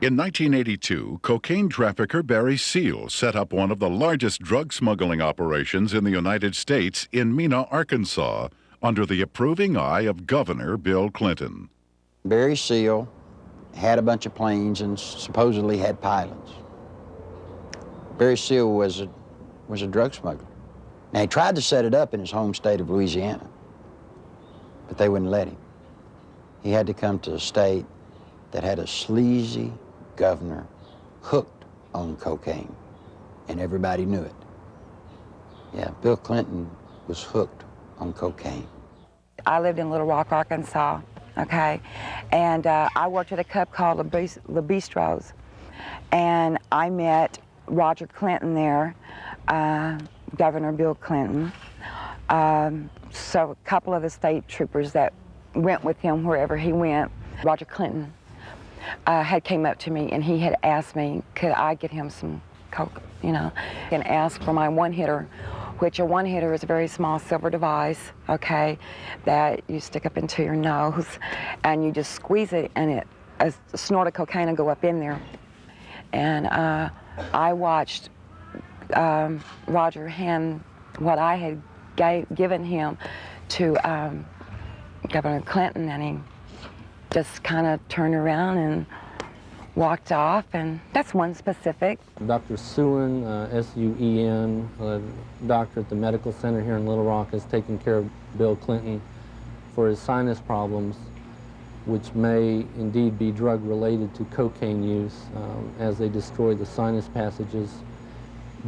In 1982, cocaine trafficker Barry Seal set up one of the largest drug smuggling operations in the United States in Mena, Arkansas, under the approving eye of Governor Bill Clinton. Barry Seal had a bunch of planes and supposedly had pilots. Barry Seal was a drug smuggler. Now, he tried to set it up in his home state of Louisiana, but they wouldn't let him. He had to come to a state that had a sleazy governor hooked on cocaine, and everybody knew it. Yeah, Bill Clinton was hooked on cocaine. I lived in Little Rock, Arkansas, okay? And I worked at a club called Le Bistro's, and I met Roger Clinton there, Governor Bill Clinton. So a couple of the state troopers that went with him wherever he went. Roger Clinton had came up to me and he had asked me, could I get him some coke, you know, and asked for my one-hitter, which a one-hitter is a very small silver device, okay, that you stick up into your nose and you just squeeze it and a snort of cocaine will go up in there. And I watched Roger hand what I had given him to Governor Clinton, and he just kind of turned around and walked off, and that's one specific. Dr. Suen, S-U-E-N, doctor at the medical center here in Little Rock, has taken care of Bill Clinton for his sinus problems, which may indeed be drug-related to cocaine use as they destroy the sinus passages.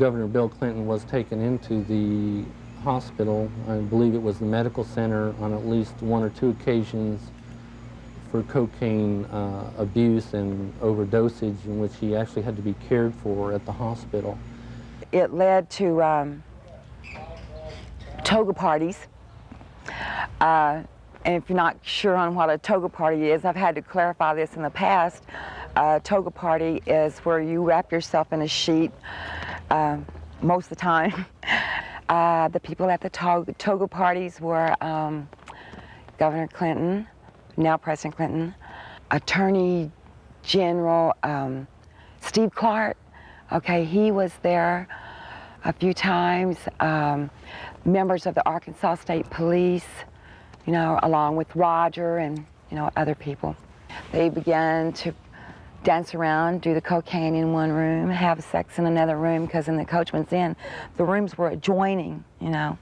Governor Bill Clinton was taken into the hospital, I believe it was the medical center, on at least one or two occasions for cocaine abuse and overdosage, in which he actually had to be cared for at the hospital. It led to toga parties. And if you're not sure on what a toga party is, I've had to clarify this in the past. A toga party is where you wrap yourself in a sheet most of the time. The people at the toga parties were Governor Clinton, now President Clinton, Attorney General Steve Clark. Okay, he was there a few times. Members of the Arkansas State Police, you know, along with Roger and, you know, other people. They began to dance around, do the cocaine in one room, have sex in another room, because in the Coachman's Inn, the rooms were adjoining, you know.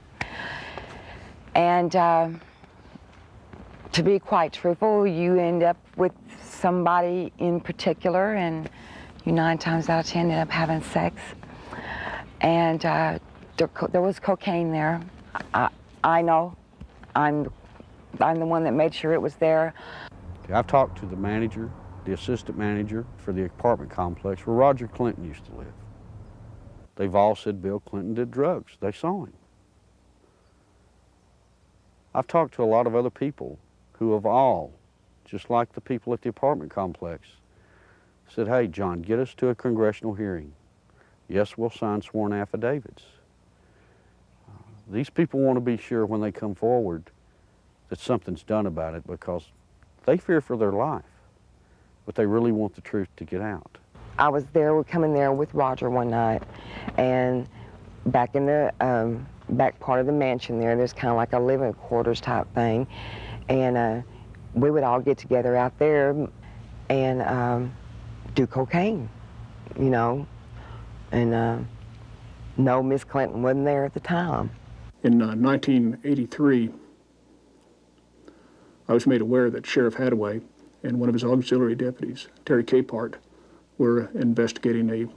And to be quite truthful, you end up with somebody in particular, and you 9 times out of 10 end up having sex. And there was cocaine there. I know. I'm the one that made sure it was there. I've talked to the manager, the assistant manager for the apartment complex where Roger Clinton used to live. They've all said Bill Clinton did drugs. They saw him. I've talked to a lot of other people who have all, just like the people at the apartment complex, said, hey, John, get us to a congressional hearing. Yes, we'll sign sworn affidavits. These people want to be sure when they come forward that something's done about it, because they fear for their life, but they really want the truth to get out. I was there, we're coming there with Roger one night, and back in the back part of the mansion there's kind of like a living quarters type thing, and we would all get together out there and do cocaine, you know, and no, Miss Clinton wasn't there at the time. In 1983, I was made aware that Sheriff Hadaway and one of his auxiliary deputies, Terry Capehart, were investigating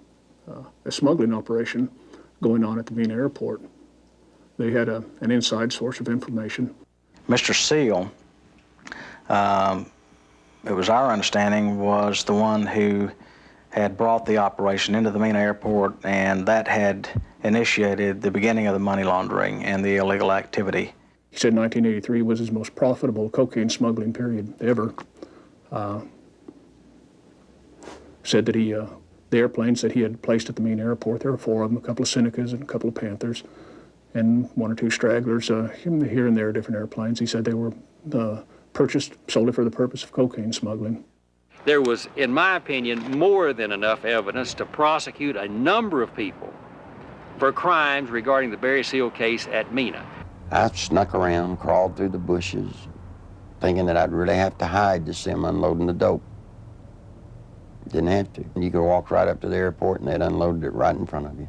a smuggling operation going on at the Mena airport. They had an inside source of information. Mr. Seal, it was our understanding, was the one who had brought the operation into the Mena airport, and that had initiated the beginning of the money laundering and the illegal activity. He said 1983 was his most profitable cocaine smuggling period ever. Said that the airplanes that he had placed at the Mena airport, there were 4 of them, a couple of Senecas and a couple of Panthers, and 1 or 2 stragglers here and there, different airplanes. He said they were purchased solely for the purpose of cocaine smuggling. There was, in my opinion, more than enough evidence to prosecute a number of people for crimes regarding the Barry Seal case at Mena. I snuck around, crawled through the bushes, thinking that I'd really have to hide to see them unloading the dope. Didn't have to. You could walk right up to the airport and they'd unload it right in front of you.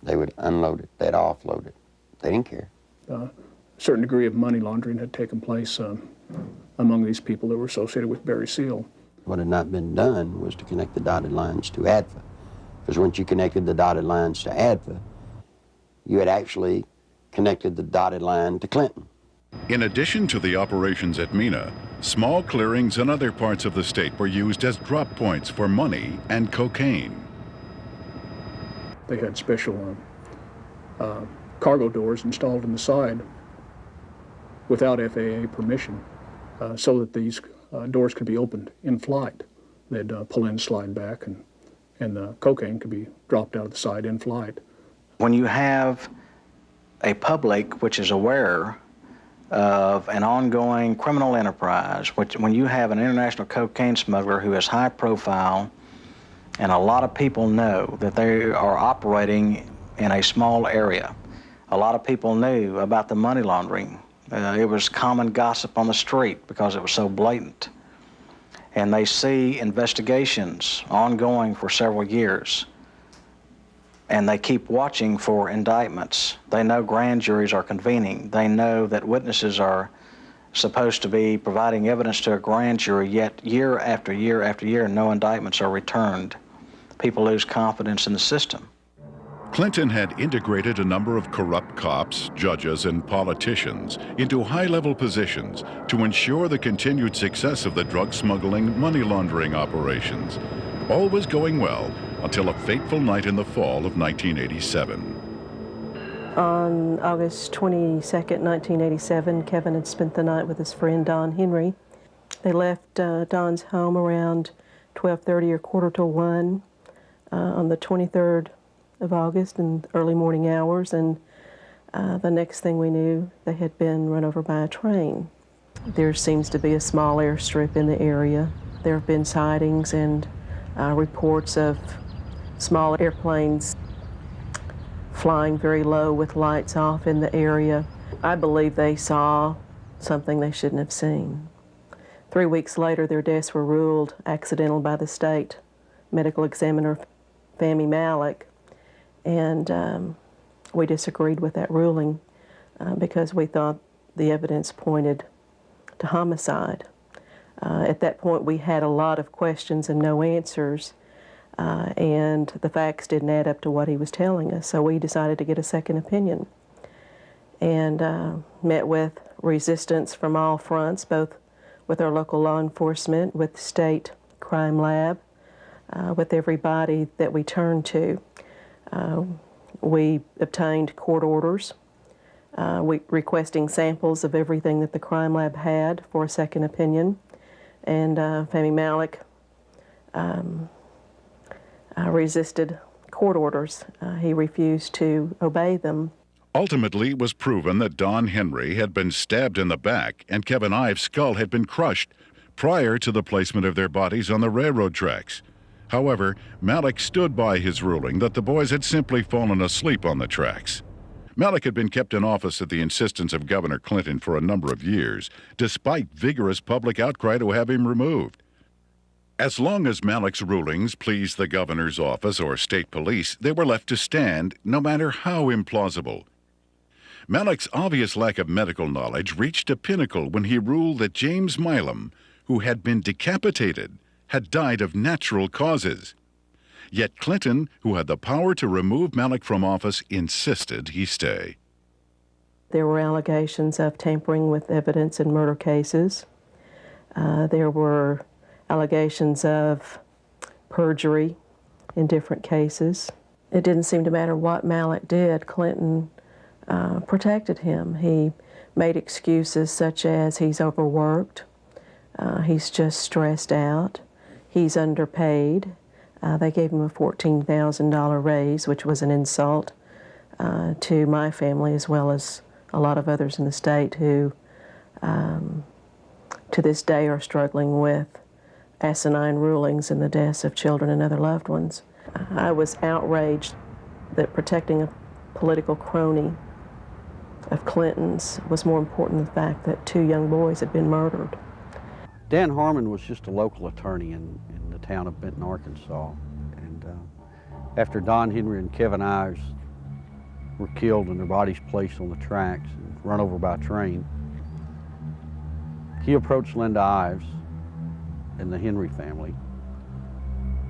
They would unload it, they'd offload it. They didn't care. A certain degree of money laundering had taken place among these people that were associated with Barry Seal. What had not been done was to connect the dotted lines to ADFA. Because once you connected the dotted lines to ADFA, you had actually connected the dotted line to Clinton. In addition to the operations at Mena, small clearings in other parts of the state were used as drop points for money and cocaine. They had special cargo doors installed in the side without FAA permission so that these doors could be opened in flight. They'd pull in, slide back, and the cocaine could be dropped out of the side in flight. When you have a public which is aware of an ongoing criminal enterprise, when you have an international cocaine smuggler who is high profile and a lot of people know that they are operating in a small area, a lot of people knew about the money laundering. It was common gossip on the street because it was so blatant. And they see investigations ongoing for several years. And they keep watching for indictments. They know grand juries are convening. They know that witnesses are supposed to be providing evidence to a grand jury, yet year after year after year, no indictments are returned. People lose confidence in the system. Clinton had integrated a number of corrupt cops, judges, and politicians into high-level positions to ensure the continued success of the drug smuggling, money laundering operations. All was going well until a fateful night in the fall of 1987. On August 22nd, 1987, Kevin had spent the night with his friend Don Henry. They left Don's home around 12:30 or quarter to 1 on the 23rd of August in the early morning hours, and the next thing we knew, they had been run over by a train. There seems to be a small airstrip in the area. There have been sightings and reports of small airplanes flying very low with lights off in the area. I believe they saw something they shouldn't have seen. 3 weeks later, their deaths were ruled accidental by the state medical examiner, Fahmy Malek, and we disagreed with that ruling because we thought the evidence pointed to homicide. At that point, we had a lot of questions and no answers, and the facts didn't add up to what he was telling us, so we decided to get a second opinion and met with resistance from all fronts, both with our local law enforcement, with the state crime lab, with everybody that we turned to. We obtained court orders requesting samples of everything that the crime lab had for a second opinion, and Fahmy Malek resisted court orders. He refused to obey them. Ultimately, it was proven that Don Henry had been stabbed in the back and Kevin Ives' skull had been crushed prior to the placement of their bodies on the railroad tracks. However, Malek stood by his ruling that the boys had simply fallen asleep on the tracks. Malek had been kept in office at the insistence of Governor Clinton for a number of years, despite vigorous public outcry to have him removed. As long as Malek's rulings pleased the governor's office or state police, they were left to stand, no matter how implausible. Malek's obvious lack of medical knowledge reached a pinnacle when he ruled that James Milam, who had been decapitated, had died of natural causes. Yet Clinton, who had the power to remove Malek from office, insisted he stay. There were allegations of tampering with evidence in murder cases. There were allegations of perjury in different cases. It didn't seem to matter what Malek did. Clinton protected him. He made excuses such as he's overworked, he's just stressed out, he's underpaid. They gave him a $14,000 raise, which was an insult to my family as well as a lot of others in the state who to this day are struggling with asinine rulings in the deaths of children and other loved ones. I was outraged that protecting a political crony of Clinton's was more important than the fact that 2 young boys had been murdered. Dan Harmon was just a local attorney in the town of Benton, Arkansas. And after Don Henry and Kevin Ives were killed and their bodies placed on the tracks and run over by a train, he approached Linda Ives and the Henry family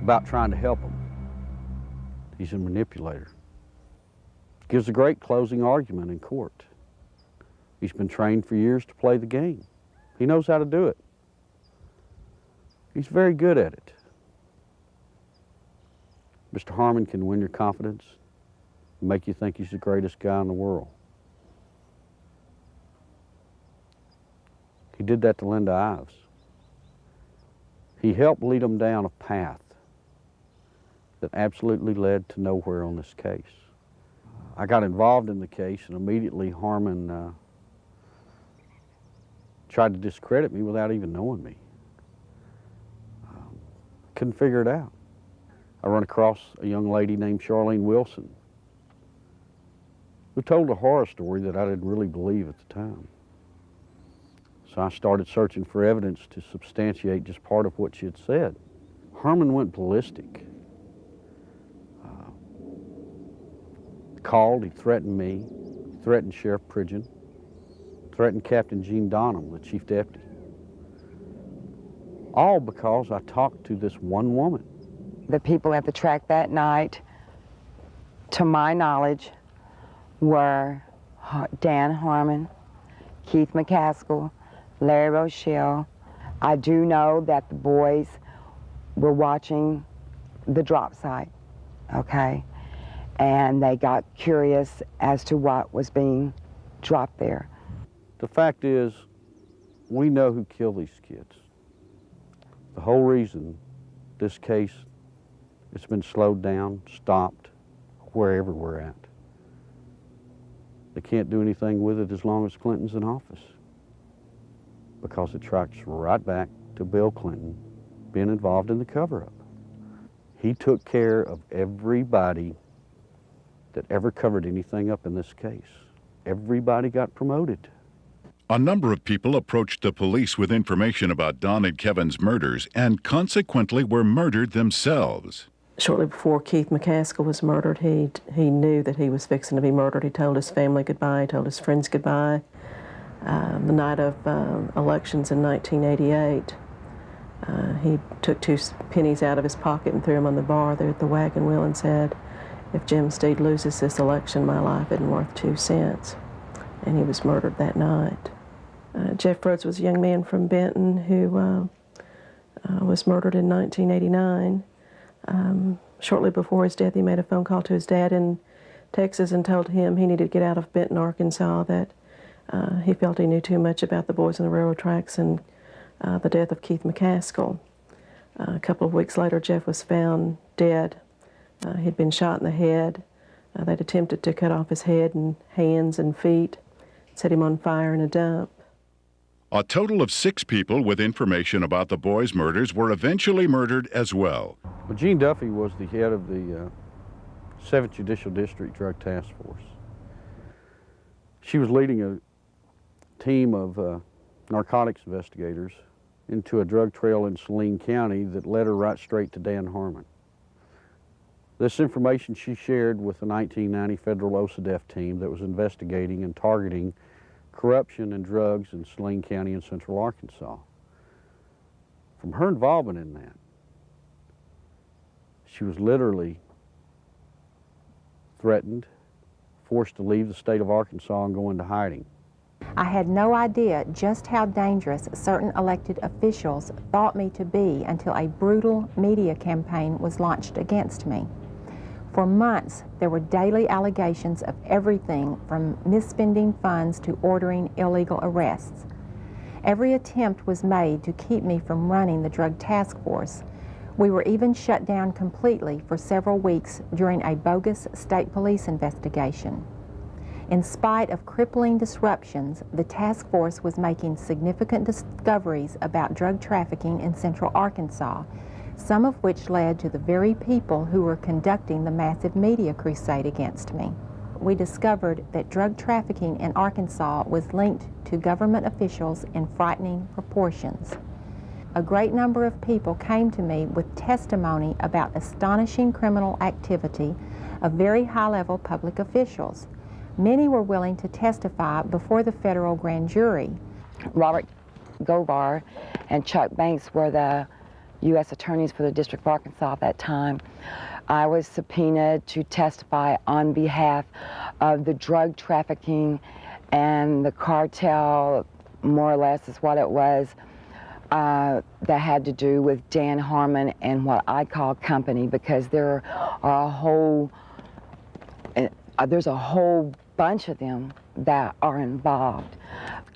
about trying to help them. He's a manipulator. Gives a great closing argument in court. He's been trained for years to play the game. He knows how to do it. He's very good at it. Mr. Harmon can win your confidence and make you think he's the greatest guy in the world. He did that to Linda Ives. He helped lead them down a path that absolutely led to nowhere on this case. I got involved in the case, and immediately Harmon tried to discredit me without even knowing me. Couldn't figure it out. I run across a young lady named Charlene Wilson who told a horror story that I didn't really believe at the time. So I started searching for evidence to substantiate just part of what she had said. Harmon went ballistic. Called, he threatened me, threatened Sheriff Pridgeon, threatened Captain Gene Donham, the chief deputy. All because I talked to this one woman. The people at the track that night, to my knowledge, were Dan Harmon, Keith McCaskill, Larry Rochelle. I do know that the boys were watching the drop site, okay? And they got curious as to what was being dropped there. The fact is, we know who killed these kids. The whole reason this case has been slowed down, stopped, wherever we're at. They can't do anything with it as long as Clinton's in office, because it tracks right back to Bill Clinton being involved in the cover-up. He took care of everybody that ever covered anything up in this case. Everybody got promoted. A number of people approached the police with information about Don and Kevin's murders and consequently were murdered themselves. Shortly before Keith McCaskill was murdered, he knew that he was fixing to be murdered. He told his family goodbye, he told his friends goodbye. The night of elections in 1988, he took 2 pennies out of his pocket and threw them on the bar there at the wagon wheel and said, "If Jim Steed loses this election, my life isn't worth 2 cents." And he was murdered that night. Jeff Rhodes was a young man from Benton who was murdered in 1989. Shortly before his death, he made a phone call to his dad in Texas and told him he needed to get out of Benton, Arkansas, that he felt he knew too much about the boys on the railroad tracks and the death of Keith McCaskill. A couple of weeks later, Jeff was found dead. He'd been shot in the head. They'd attempted to cut off his head and hands and feet, set him on fire in a dump. A total of 6 people with information about the boys' murders were eventually murdered as well. Well, Jean Duffy was the head of the 7th Judicial District Drug Task Force. She was leading a team of narcotics investigators into a drug trail in Saline County that led her right straight to Dan Harmon. This information she shared with the 1990 federal OCDETF team that was investigating and targeting corruption and drugs in Saline County in central Arkansas. From her involvement in that, she was literally threatened, forced to leave the state of Arkansas and go into hiding. I had no idea just how dangerous certain elected officials thought me to be until a brutal media campaign was launched against me. For months, there were daily allegations of everything from misspending funds to ordering illegal arrests. Every attempt was made to keep me from running the drug task force. We were even shut down completely for several weeks during a bogus state police investigation. In spite of crippling disruptions, the task force was making significant discoveries about drug trafficking in central Arkansas, some of which led to the very people who were conducting the massive media crusade against me. We discovered that drug trafficking in Arkansas was linked to government officials in frightening proportions. A great number of people came to me with testimony about astonishing criminal activity of very high-level public officials. Many were willing to testify before the federal grand jury. Robert Govar and Chuck Banks were the U.S. attorneys for the District of Arkansas at that time. I was subpoenaed to testify on behalf of the drug trafficking and the cartel, more or less is what it was, that had to do with Dan Harmon and what I call company, because there are there's a whole bunch of them that are involved.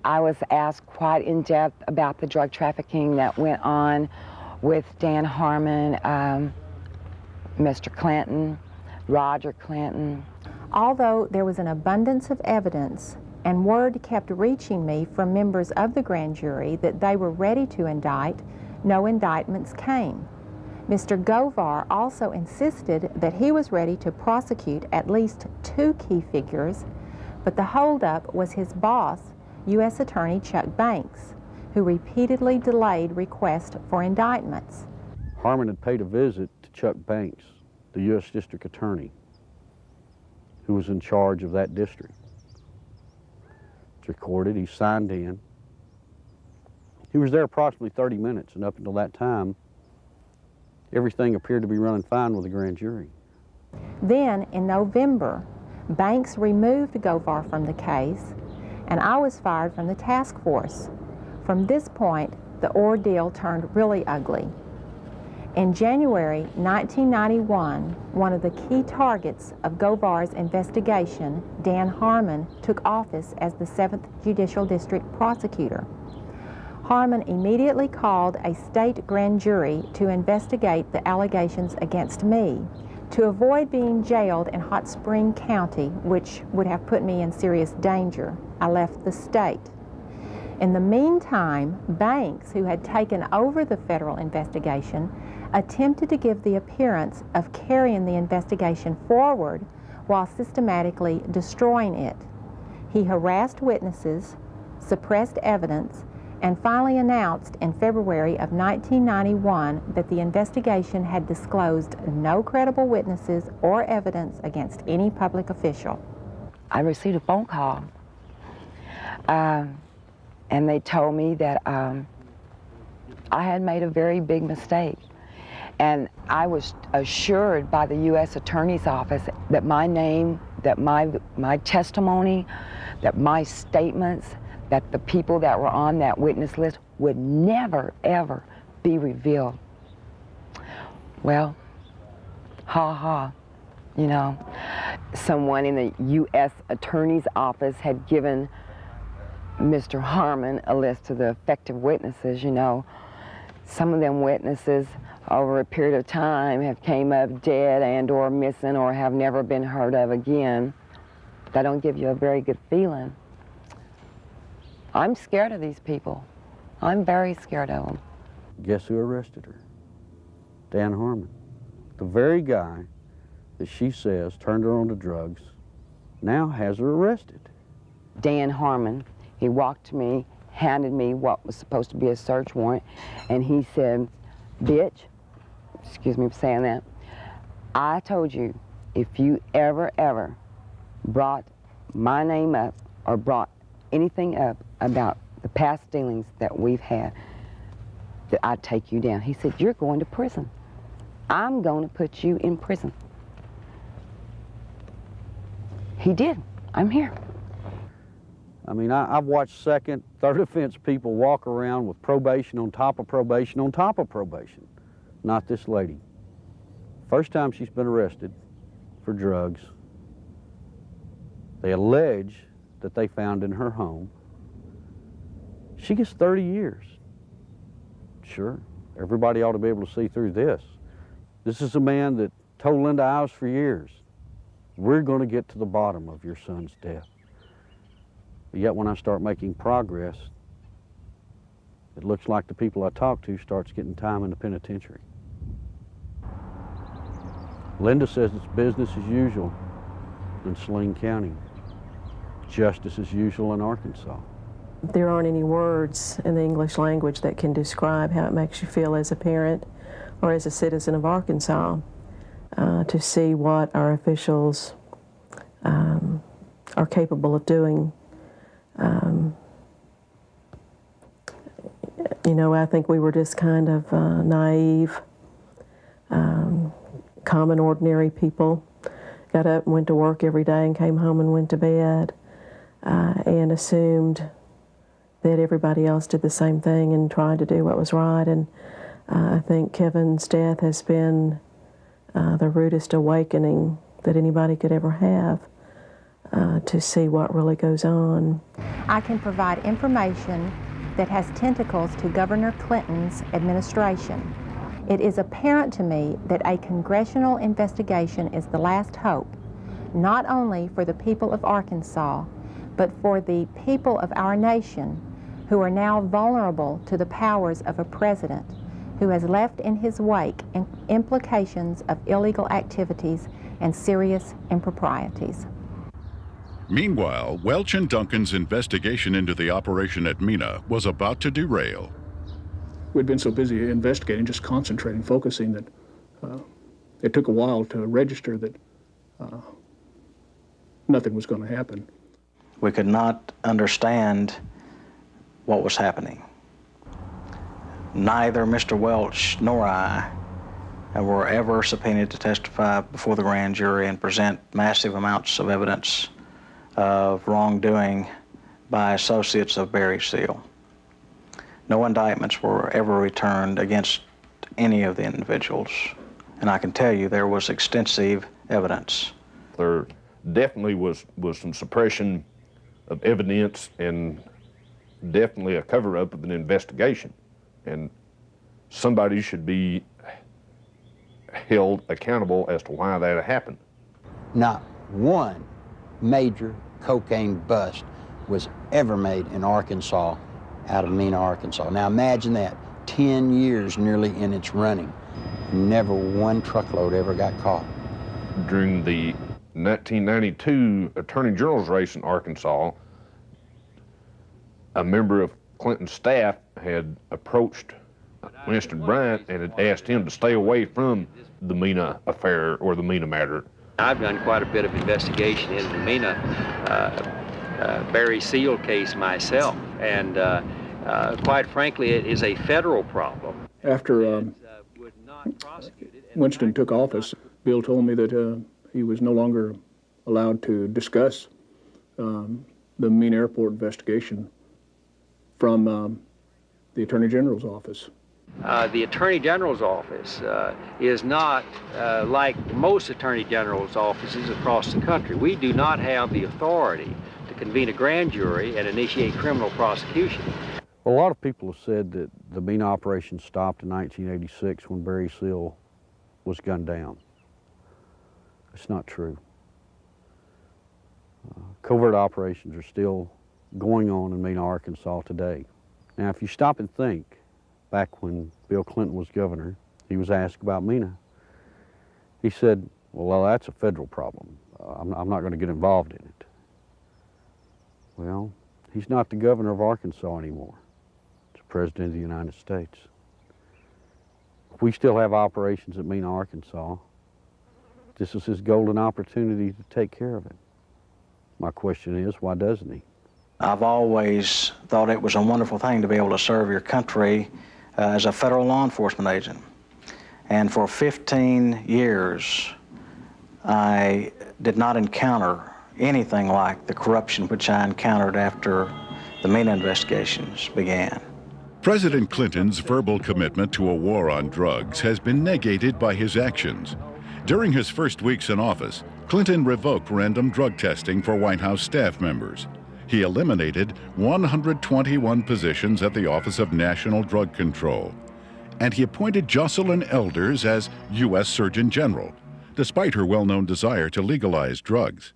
I was asked quite in depth about the drug trafficking that went on with Dan Harmon, Mr. Clinton, Roger Clinton. Although there was an abundance of evidence and word kept reaching me from members of the grand jury that they were ready to indict, no indictments came. Mr. Govar also insisted that he was ready to prosecute at least 2 key figures, but the holdup was his boss, U.S. Attorney Chuck Banks, who repeatedly delayed requests for indictments. Harmon had paid a visit to Chuck Banks, the U.S. District Attorney, who was in charge of that district. It's recorded, he signed in. He was there approximately 30 minutes, and up until that time, everything appeared to be running fine with the grand jury. Then, in November, Banks removed Govar from the case, and I was fired from the task force. From this point, the ordeal turned really ugly. In January 1991, one of the key targets of Govar's investigation, Dan Harmon, took office as the 7th Judicial District Prosecutor. Harmon immediately called a state grand jury to investigate the allegations against me. To avoid being jailed in Hot Spring County, which would have put me in serious danger, I left the state. In the meantime, Banks, who had taken over the federal investigation, attempted to give the appearance of carrying the investigation forward while systematically destroying it. He harassed witnesses, suppressed evidence, and finally announced in February of 1991 that the investigation had disclosed no credible witnesses or evidence against any public official. I received a phone call, and they told me that I had made a very big mistake. And I was assured by the U.S. Attorney's Office that my name, that my testimony, that my statements, that the people that were on that witness list would never, ever be revealed. Well, you know, someone in the U.S. Attorney's Office had given Mr. Harmon a list of the effective witnesses, you know. Some of them witnesses over a period of time have came up dead and or missing or have never been heard of again. That don't give you a very good feeling. I'm scared of these people. I'm very scared of them. Guess who arrested her? Dan Harmon. The very guy that she says turned her on to drugs now has her arrested. Dan Harmon, he walked to me, handed me what was supposed to be a search warrant, and he said, "Bitch," excuse me for saying that, "I told you if you ever brought my name up or brought anything up about the past dealings that we've had, that I'd take you down." He said, "You're going to prison. I'm going to put you in prison." He did. I'm here. I mean, I've watched second, third offense people walk around with probation on top of probation on top of probation. Not this lady. First time she's been arrested for drugs. They allege that they found in her home. She gets 30 years. Sure, everybody ought to be able to see through this. This is a man that told Linda Ives for years, "We're going to get to the bottom of your son's death." But yet when I start making progress, it looks like the people I talk to starts getting time in the penitentiary. Linda says it's business as usual in Saline County, justice as usual in Arkansas. There aren't any words in the English language that can describe how it makes you feel as a parent or as a citizen of Arkansas to see what our officials are capable of doing. You know, I think we were just kind of naive, common, ordinary people. Got up and went to work every day and came home and went to bed and assumed that everybody else did the same thing and tried to do what was right. And I think Kevin's death has been the rudest awakening that anybody could ever have to see what really goes on. I can provide information that has tentacles to Governor Clinton's administration. It is apparent to me that a congressional investigation is the last hope, not only for the people of Arkansas, but for the people of our nation who are now vulnerable to the powers of a president who has left in his wake implications of illegal activities and serious improprieties. Meanwhile, Welch and Duncan's investigation into the operation at Mina was about to derail. We'd been so busy investigating, just concentrating, focusing, that it took a while to register that nothing was going to happen. We could not understand what was happening. Neither Mr. Welch nor I were ever subpoenaed to testify before the grand jury and present massive amounts of evidence of wrongdoing by associates of Barry Seal. No indictments were ever returned against any of the individuals, and I can tell you there was extensive evidence. There definitely was some suppression of evidence and definitely a cover-up of an investigation, and somebody should be held accountable as to why that happened. Not one major cocaine bust was ever made in Arkansas out of Mina, Arkansas. Now imagine that, 10 years nearly in its running. Never one truckload ever got caught. During the 1992 Attorney General's race in Arkansas, a member of Clinton's staff had approached Winston Bryant and had asked him to stay away from the Mina affair or the Mina matter. I've done quite a bit of investigation into the Mina Barry Seal case myself, and quite frankly, it is a federal problem. After Winston took office, Bill told me that he was no longer allowed to discuss the Mina Airport investigation from the Attorney General's office. The Attorney General's office is not like most Attorney General's offices across the country. We do not have the authority to convene a grand jury and initiate criminal prosecution. A lot of people have said that the Mina operation stopped in 1986 when Barry Seal was gunned down. It's not true. Covert operations are still going on in Mina, Arkansas today. Now, if you stop and think, back when Bill Clinton was governor, he was asked about Mina. He said, well, that's a federal problem. I'm not going to get involved in it. Well, he's not the governor of Arkansas anymore. He's the president of the United States. If we still have operations at Mina, Arkansas, this is his golden opportunity to take care of it. My question is, why doesn't he? I've always thought it was a wonderful thing to be able to serve your country as a federal law enforcement agent. And for 15 years, I did not encounter anything like the corruption which I encountered after the Mina investigations began. President Clinton's verbal commitment to a war on drugs has been negated by his actions. During his first weeks in office, Clinton revoked random drug testing for White House staff members. He eliminated 121 positions at the Office of National Drug Control. And he appointed Jocelyn Elders as U.S. Surgeon General, despite her well-known desire to legalize drugs.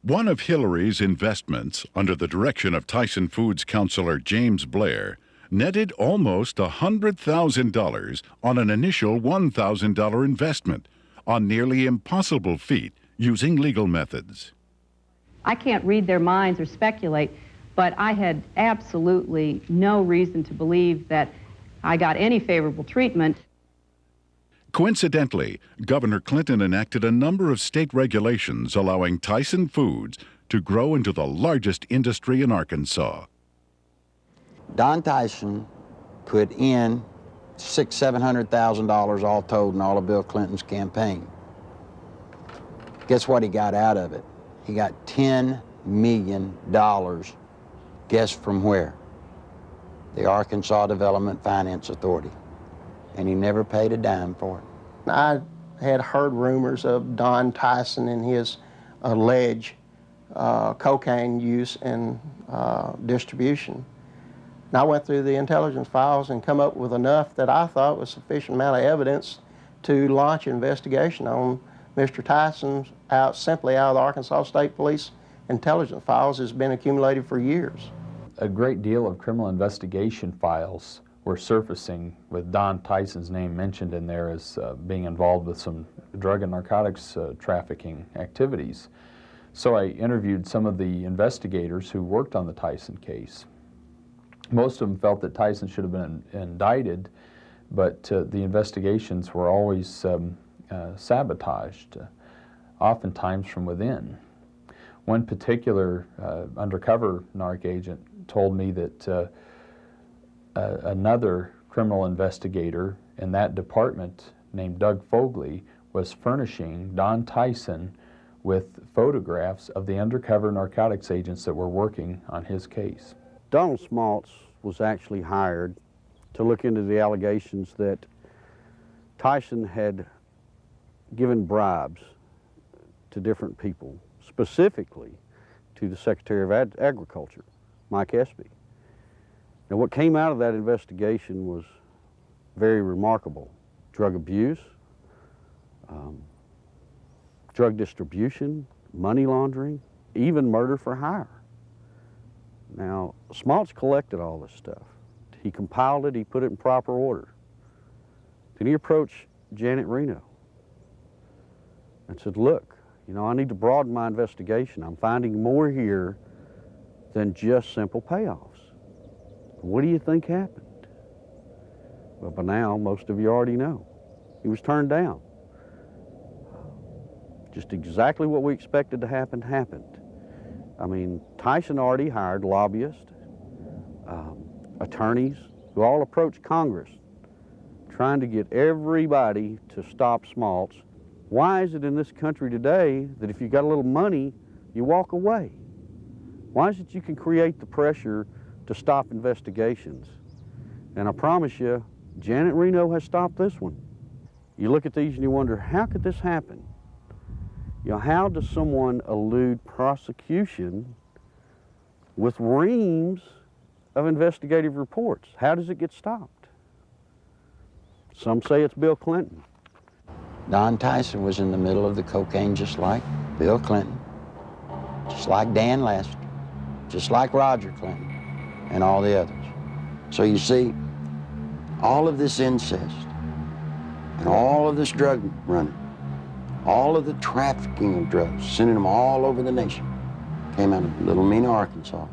One of Hillary's investments, under the direction of Tyson Foods counselor James Blair, netted almost $100,000 on an initial $1,000 investment, a nearly impossible feat using legal methods. I can't read their minds or speculate, but I had absolutely no reason to believe that I got any favorable treatment. Coincidentally, Governor Clinton enacted a number of state regulations allowing Tyson Foods to grow into the largest industry in Arkansas. Don Tyson put in $600,000-700,000 all told in all of Bill Clinton's campaign. Guess what he got out of it? He got $10 million. Guess from where? The Arkansas Development Finance Authority. And he never paid a dime for it. I had heard rumors of Don Tyson and his alleged cocaine use and distribution. And I went through the intelligence files and come up with enough that I thought was sufficient amount of evidence to launch an investigation on Mr. Tyson simply out of the Arkansas State Police intelligence files has been accumulated for years. A great deal of criminal investigation files were surfacing with Don Tyson's name mentioned in there as being involved with some drug and narcotics trafficking activities. So I interviewed some of the investigators who worked on the Tyson case. Most of them felt that Tyson should have been indicted, but the investigations were always sabotaged, oftentimes from within. One particular undercover narc agent told me that another criminal investigator in that department named Doug Fogley was furnishing Don Tyson with photographs of the undercover narcotics agents that were working on his case. Donald Smaltz was actually hired to look into the allegations that Tyson had given bribes to different people, specifically to the Secretary of Agriculture, Mike Espy. Now, what came out of that investigation was very remarkable. Drug abuse, drug distribution, money laundering, even murder for hire. Now, Smaltz collected all this stuff. He compiled it, he put it in proper order. Then he approached Janet Reno and said, look, you know, I need to broaden my investigation. I'm finding more here than just simple payoffs. What do you think happened? Well, by now, most of you already know. He was turned down. Just exactly what we expected to happen happened. I mean, Tyson already hired lobbyists, attorneys, who all approached Congress trying to get everybody to stop Smaltz. Why is it in this country today that if you got a little money, you walk away? Why is it you can create the pressure to stop investigations? And I promise you, Janet Reno has stopped this one. You look at these and you wonder, how could this happen? You know, how does someone elude prosecution with reams of investigative reports? How does it get stopped? Some say it's Bill Clinton. Don Tyson was in the middle of the cocaine just like Bill Clinton, just like Dan Lester, just like Roger Clinton, and all the others. So you see, all of this incest and all of this drug running, all of the trafficking of drugs, sending them all over the nation, came out of little Mena, Arkansas,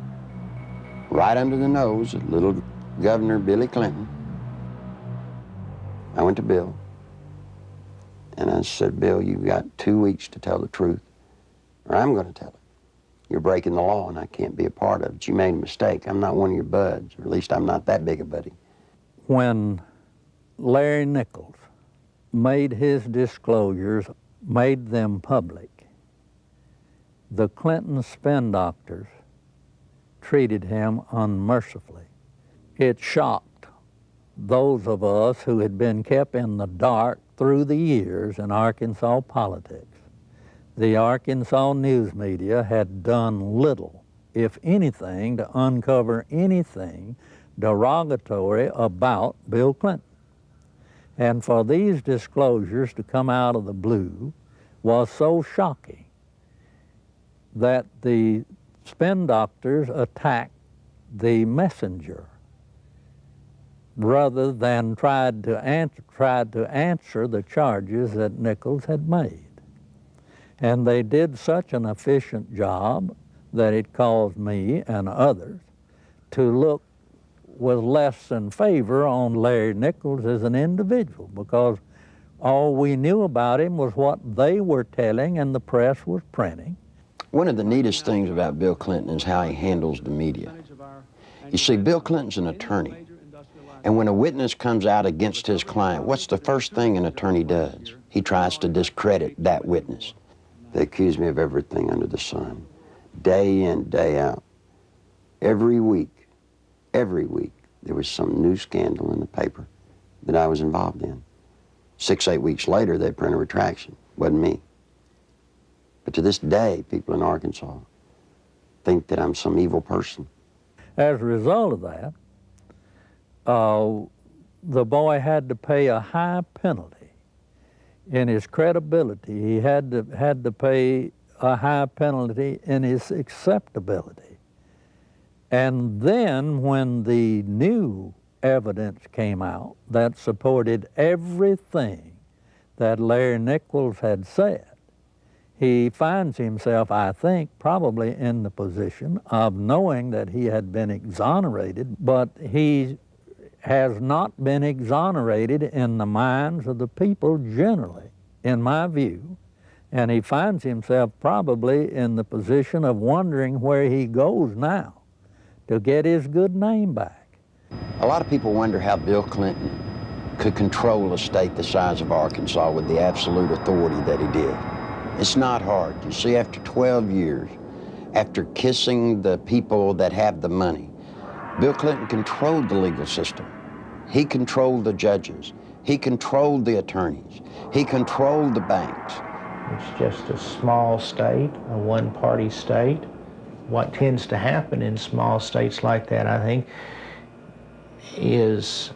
right under the nose of little Governor Billy Clinton. I went to Bill, and I said, Bill, you've got 2 weeks to tell the truth, or I'm going to tell it. You're breaking the law, and I can't be a part of it. You made a mistake. I'm not one of your buds, or at least I'm not that big a buddy. When Larry Nichols made his disclosures, made them public, the Clinton spin doctors treated him unmercifully. It shocked those of us who had been kept in the dark through the years in Arkansas politics. The Arkansas news media had done little, if anything, to uncover anything derogatory about Bill Clinton. And for these disclosures to come out of the blue was so shocking that the spin doctors attacked the messenger rather than tried to answer the charges that Nichols had made. And they did such an efficient job that it caused me and others to look with less than favor on Larry Nichols as an individual, because all we knew about him was what they were telling and the press was printing. One of the neatest things about Bill Clinton is how he handles the media. You see, Bill Clinton's an attorney, and when a witness comes out against his client, what's the first thing an attorney does? He tries to discredit that witness. They accuse me of everything under the sun, day in, day out. Every week, there was some new scandal in the paper that I was involved in. 6, 8 weeks later, they print a retraction. Wasn't me. But to this day, people in Arkansas think that I'm some evil person. As a result of that, the boy had to pay a high penalty. In his credibility, he had to pay a high penalty in his acceptability. And then when the new evidence came out that supported everything that Larry Nichols had said, he finds himself, I think, probably in the position of knowing that he had been exonerated, but he has not been exonerated in the minds of the people generally, in my view, and he finds himself probably in the position of wondering where he goes now to get his good name back. A lot of people wonder how Bill Clinton could control a state the size of Arkansas with the absolute authority that he did. It's not hard. You see, after 12 years, after kissing the people that have the money, Bill Clinton controlled the legal system. He controlled the judges. He controlled the attorneys. He controlled the banks. It's just a small state, a one-party state. What tends to happen in small states like that, I think, is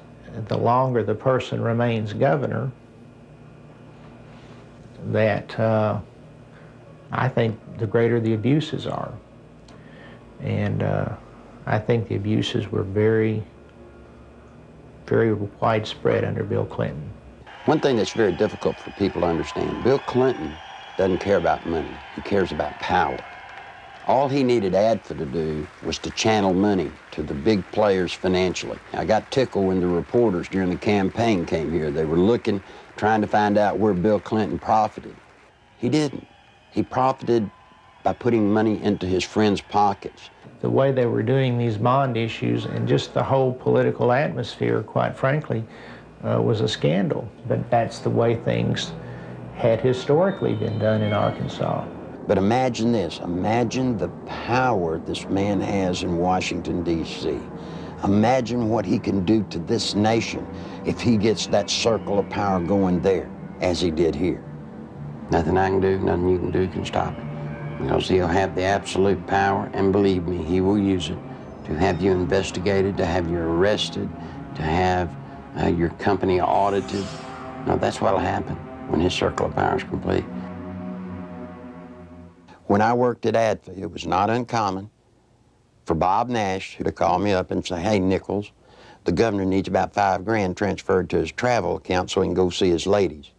the longer the person remains governor, that I think the greater the abuses are. And I think the abuses were very, very widespread under Bill Clinton. One thing that's very difficult for people to understand, Bill Clinton doesn't care about money. He cares about power. All he needed ADFA to do was to channel money to the big players financially. I got tickled when the reporters during the campaign came here. They were looking, trying to find out where Bill Clinton profited. He didn't. He profited by putting money into his friends' pockets. The way they were doing these bond issues and just the whole political atmosphere, quite frankly, was a scandal. But that's the way things had historically been done in Arkansas. But imagine this, imagine the power this man has in Washington, D.C. Imagine what he can do to this nation if he gets that circle of power going there, as he did here. Nothing I can do, nothing you can do can stop it. Because he'll have the absolute power, and believe me, he will use it to have you investigated, to have you arrested, to have your company audited. No, that's what'll happen when his circle of power is complete. When I worked at ADFA, it was not uncommon for Bob Nash to call me up and say, hey, Nichols, the governor needs about $5 grand transferred to his travel account so he can go see his ladies.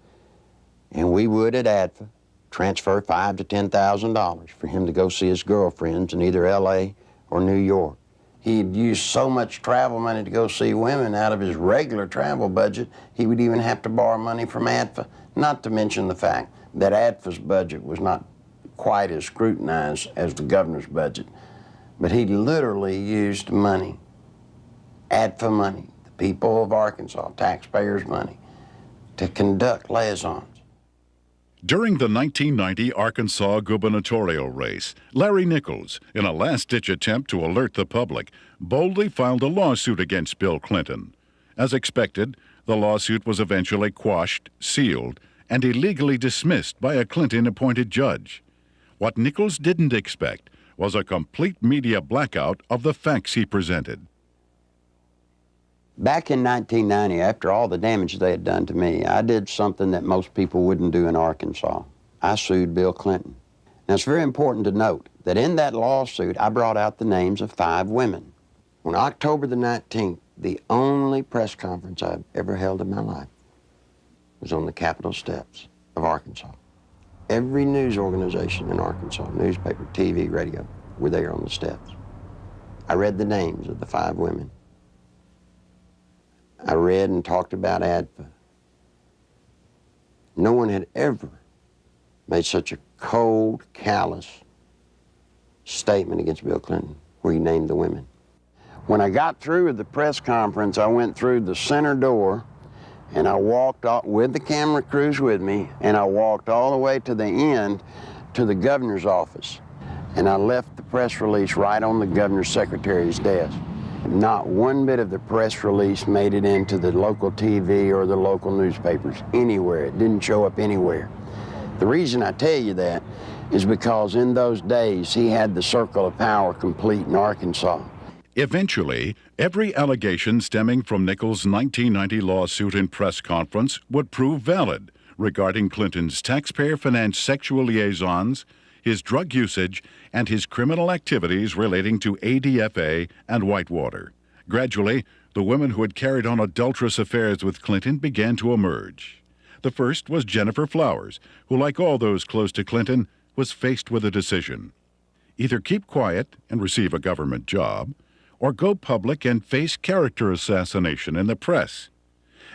And we would at ADFA transfer $5,000 to $10,000 for him to go see his girlfriends in either L.A. or New York. He'd use so much travel money to go see women out of his regular travel budget, he would even have to borrow money from ADFA, not to mention the fact that ADFA's budget was not quite as scrutinized as the governor's budget. But he literally used money, ADFA money, the people of Arkansas, taxpayers' money, to conduct liaisons. During the 1990 Arkansas gubernatorial race, Larry Nichols, in a last-ditch attempt to alert the public, boldly filed a lawsuit against Bill Clinton. As expected, the lawsuit was eventually quashed, sealed, and illegally dismissed by a Clinton-appointed judge. What Nichols didn't expect was a complete media blackout of the facts he presented. Back in 1990, after all the damage they had done to me, I did something that most people wouldn't do in Arkansas. I sued Bill Clinton. Now, it's very important to note that in that lawsuit, I brought out the names of 5 women. On October the 19th, the only press conference I've ever held in my life was on the Capitol steps of Arkansas. Every news organization in Arkansas, newspaper, TV, radio, were there on the steps. I read the names of the 5 women. I read and talked about ADFA. No one had ever made such a cold, callous statement against Bill Clinton where he named the women. When I got through with the press conference, I went through the center door and I walked off with the camera crews with me, and I walked all the way to the end to the governor's office. And I left the press release right on the governor's secretary's desk. Not one bit of the press release made it into the local TV or the local newspapers anywhere. It didn't show up anywhere. The reason I tell you that is because in those days he had the circle of power complete in Arkansas. Eventually, every allegation stemming from Nichols' 1990 lawsuit and press conference would prove valid regarding Clinton's taxpayer-financed sexual liaisons, his drug usage, and his criminal activities relating to ADFA and Whitewater. Gradually, the women who had carried on adulterous affairs with Clinton began to emerge. The first was Jennifer Flowers, who, like all those close to Clinton, was faced with a decision. Either keep quiet and receive a government job, or go public and face character assassination in the press.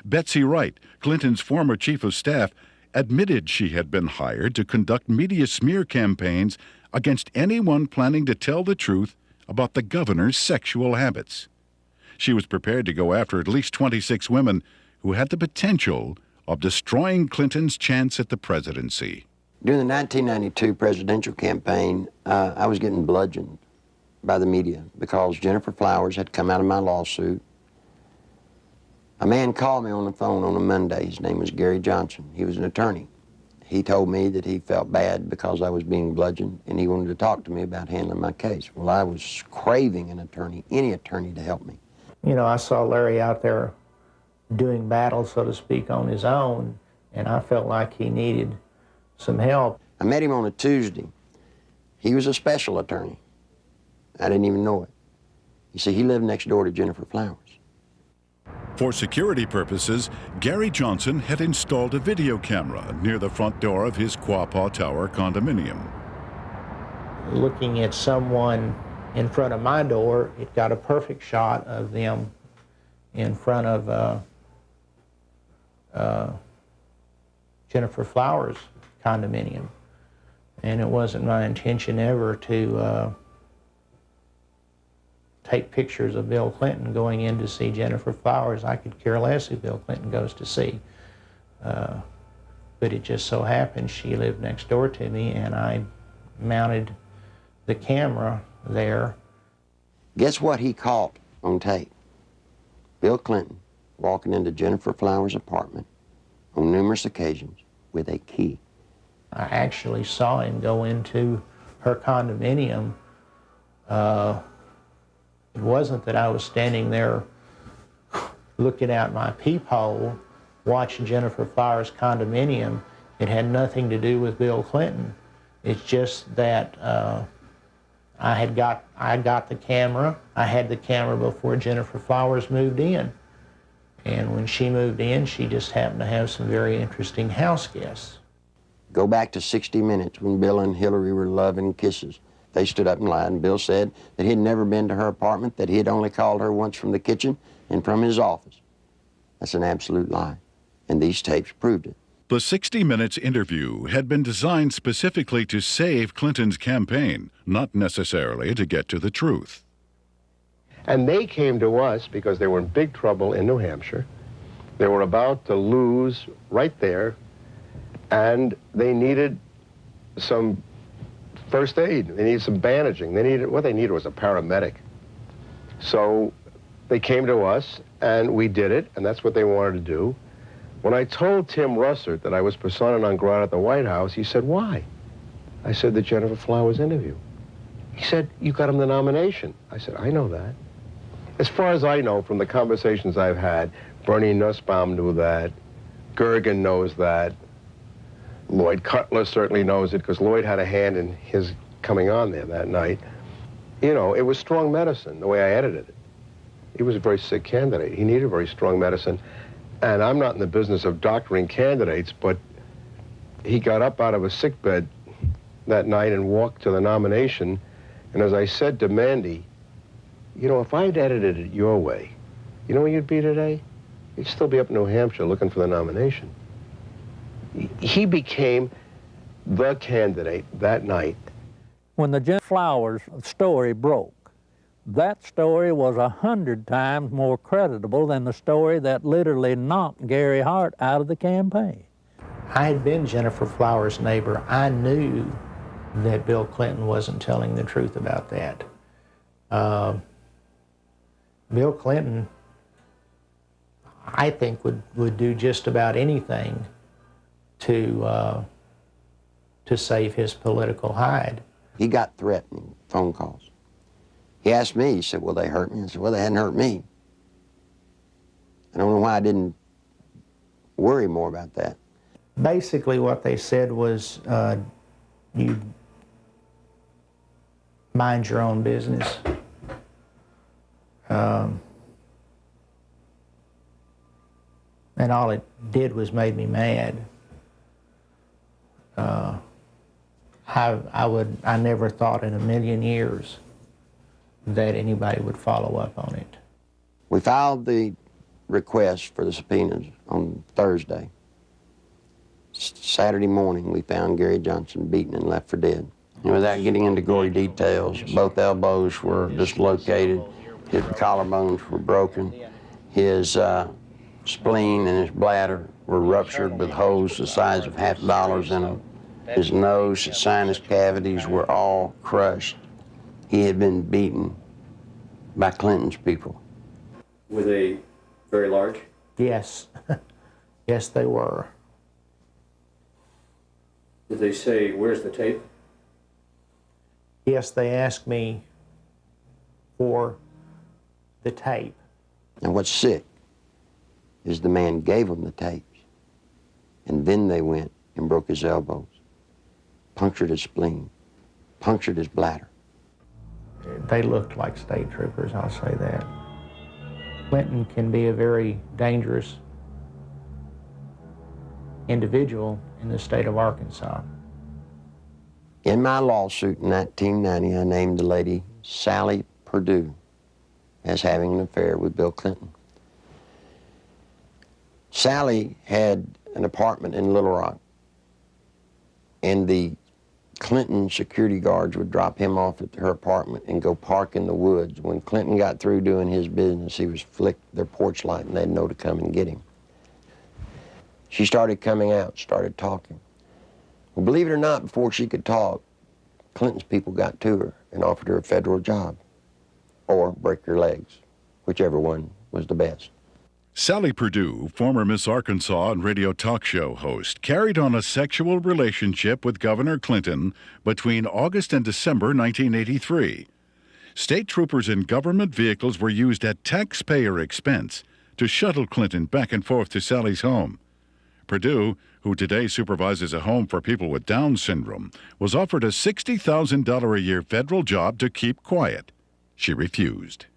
Betsy Wright, Clinton's former chief of staff, admitted she had been hired to conduct media smear campaigns against anyone planning to tell the truth about the governor's sexual habits. She was prepared to go after at least 26 women who had the potential of destroying Clinton's chance at the presidency. During the 1992 presidential campaign, I was getting bludgeoned by the media because Jennifer Flowers had come out of my lawsuit. A man called me on the phone on a Monday. His name was Gary Johnson. He was an attorney. He told me that he felt bad because I was being bludgeoned, and he wanted to talk to me about handling my case. Well, I was craving an attorney, any attorney, to help me. You know, I saw Larry out there doing battle, so to speak, on his own, and I felt like he needed some help. I met him on a Tuesday. He was a special attorney. I didn't even know it. You see, he lived next door to Jennifer Flowers. For security purposes, Gary Johnson had installed a video camera near the front door of his Quapaw Tower condominium. Looking at someone in front of my door, it got a perfect shot of them in front of Jennifer Flowers' condominium. And it wasn't my intention ever to take pictures of Bill Clinton going in to see Jennifer Flowers. I could care less who Bill Clinton goes to see. But it just so happened she lived next door to me, and I mounted the camera there. Guess what he caught on tape? Bill Clinton walking into Jennifer Flowers' apartment on numerous occasions with a key. I actually saw him go into her condominium. It wasn't that I was standing there looking out my peephole watching Jennifer Flowers' condominium. It had nothing to do with Bill Clinton. It's just that I got the camera. I had the camera before Jennifer Flowers moved in. And when she moved in, she just happened to have some very interesting house guests. Go back to 60 Minutes when Bill and Hillary were loving kisses. They stood up and lied, and Bill said that he had never been to her apartment, that he had only called her once from the kitchen and from his office. That's an absolute lie, and these tapes proved it. The 60 Minutes interview had been designed specifically to save Clinton's campaign, not necessarily to get to the truth. And they came to us because they were in big trouble in New Hampshire. They were about to lose right there, and they needed some first aid. They needed some bandaging. What they needed was a paramedic. So they came to us, and we did it, and that's what they wanted to do. When I told Tim Russert that I was persona non grata at the White House, he said, "Why?" I said, "The Jennifer Flowers interview." He said, "You got him the nomination." I said, "I know that." As far as I know from the conversations I've had, Bernie Nussbaum knew that, Gergen knows that, Lloyd Cutler certainly knows it because Lloyd had a hand in his coming on there that night. You know, it was strong medicine, the way I edited it. He was a very sick candidate. He needed very strong medicine. And I'm not in the business of doctoring candidates, but he got up out of a sickbed that night and walked to the nomination. And as I said to Mandy, you know, if I'd edited it your way, you know where you'd be today? You'd still be up in New Hampshire looking for the nomination. He became the candidate that night. When the Jim Flowers story broke, that story was 100 times more creditable than the story that literally knocked Gary Hart out of the campaign. I had been Jennifer Flowers' neighbor. I knew that Bill Clinton wasn't telling the truth about that. Bill Clinton, I think, would do just about anything to save his political hide. He got threatening phone calls. He asked me, he said, "Will they hurt me?" I said, "Well, they hadn't hurt me." I don't know why I didn't worry more about that. Basically what they said was, you mind your own business. And all it did was made me mad. I never thought in a million years that anybody would follow up on it. We filed the request for the subpoenas on Thursday. Saturday morning, we found Gary Johnson beaten and left for dead. And without getting into gory details, both elbows were dislocated, his collarbones were broken, his spleen and his bladder were ruptured with holes the size of $50 in them. His nose, his sinus cavities were all crushed. He had been beaten by Clinton's people. Were they very large? Yes. Yes, they were. Did they say, "Where's the tape"? Yes, they asked me for the tape. And what's sick is the man gave them the tapes, and then they went and broke his elbows, punctured his spleen, punctured his bladder. They looked like state troopers, I'll say that. Clinton can be a very dangerous individual in the state of Arkansas. In my lawsuit in 1990, I named the lady Sally Perdue as having an affair with Bill Clinton. Sally had an apartment in Little Rock, and the Clinton security guards would drop him off at her apartment and go park in the woods. When Clinton got through doing his business, he was flicked their porch light and they'd know to come and get him. She started coming out, started talking. Well, believe it or not, before she could talk, Clinton's people got to her and offered her a federal job or break her legs, whichever one was the best. Sally Perdue, former Miss Arkansas and radio talk show host, carried on a sexual relationship with Governor Clinton between August and December 1983. State troopers in government vehicles were used at taxpayer expense to shuttle Clinton back and forth to Sally's home. Perdue, who today supervises a home for people with Down syndrome, was offered a $60,000 a year federal job to keep quiet. She refused.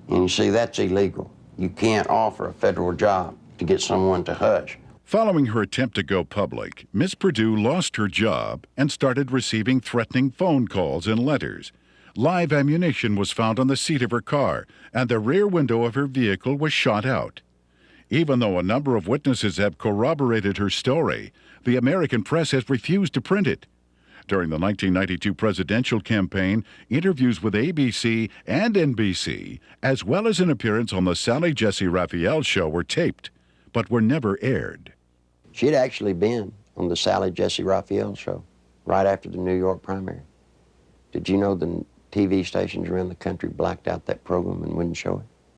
And you see, that's illegal. You can't offer a federal job to get someone to hush. Following her attempt to go public, Miss Perdue lost her job and started receiving threatening phone calls and letters. Live ammunition was found on the seat of her car, and the rear window of her vehicle was shot out. Even though a number of witnesses have corroborated her story, the American press has refused to print it. During the 1992 presidential campaign, interviews with ABC and NBC, as well as an appearance on the Sally Jesse Raphael show, were taped, but were never aired. She had actually been on the Sally Jesse Raphael show right after the New York primary. Did you know the TV stations around the country blacked out that program and wouldn't show it?